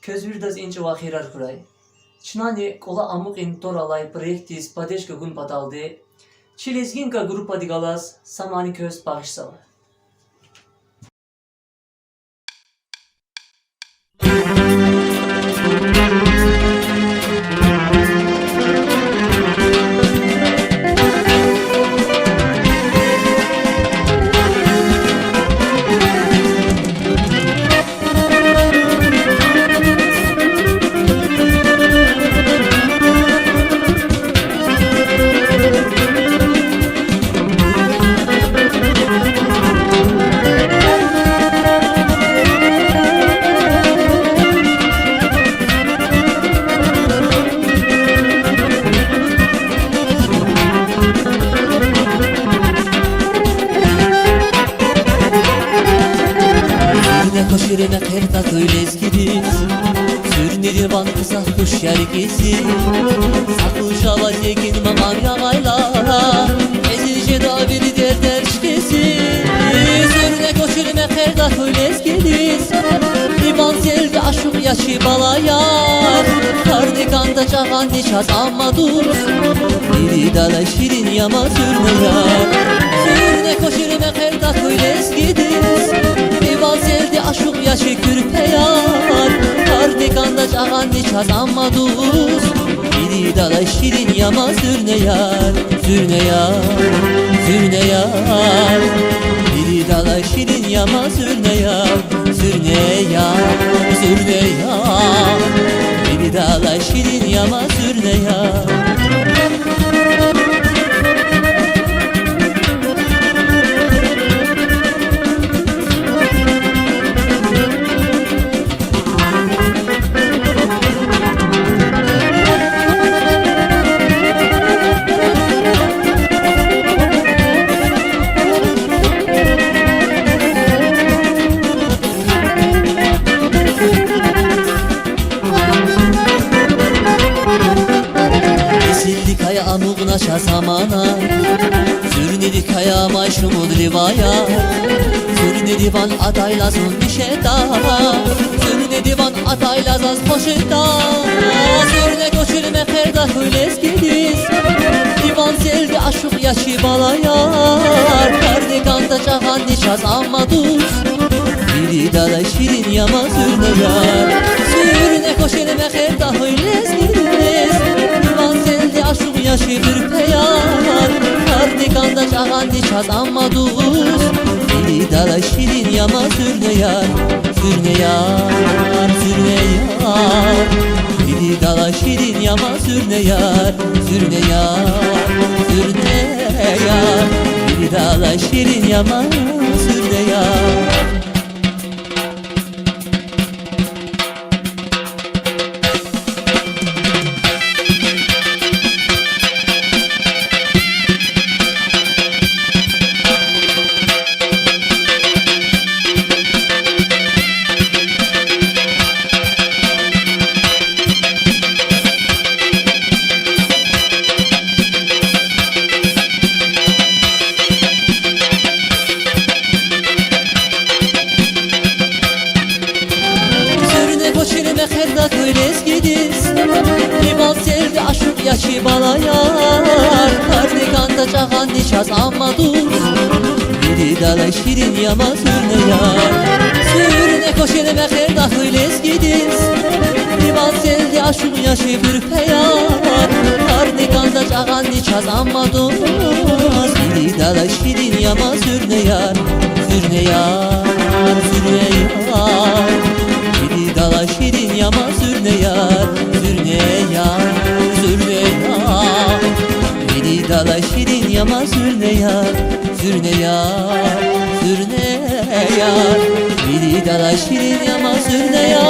Közvür ince vahirar kuray. Çnani kola amuk in toralay projektis padeşka gun patalde. Çilezginka grupa digalas samani köz bağışsava. Koşuruna kerta öylez gidiz Sürnedi van kısa kuş yerkesi Sakul şava tekin mamar yağaylara Ezilce da biri der şkesi Sürne koşuruna kerta öylez gidiz İvan selvi aşık yaşı balayar Kardikanda çağan nişaz amma dur Biri dala şirin yama sürneyar Sürne koşuruna kerta öylez gidiz İvan selvi aşık yaşı kürpeyar Kardikanda çağan nişaz amma dur Biri dala şirin yama sürneyar Sürneyar, sürneyar Biri dala şirin yama sürneyar Sürneyar, sürneyar Biri dala şirin yama sürneyar Kaya amugna şasamana Sürnedi kaya maşumud rivaya Sürnedi van ataylazun nişeta Sürnedi van ataylazaz poşeta Sürne koşurme kerda hüles gidiz Divan selvi aşık yaşı balayar Kardikanda çağan nişaz amma dur Biri dala şirin yama sürneyar Sürne koşurme kerda hüles gidiz Divan selvi aşık yaşı kürpeyar Kardikanda çağan nişaz amma dur Biri dala şirin yama sürneyar Sürneyar, sürneyar Biri dala şirin yama sürneyar Sürneyar, sürneyar Biri dala şirin yama sürneyar Kerdak öylez gidiz İvan selvi aşık yaşı balayar Kardikanda çağan nişaz amma dur Biri dala şirin yama sürneyar Sürne koşeleme kerdak öylez gidiz İvan selvi aşık yaşı kürpeyar Kardikanda çağan nişaz amma dur Biri dala şirin yama sürneyar Sürneyar, sürneyar Biri dala şirin yama sürneyar Sürneyar, sürneyar Biri dala şirin yama sürneyar Sürneyar, sürneyar Biri dala şirin yama sürneyar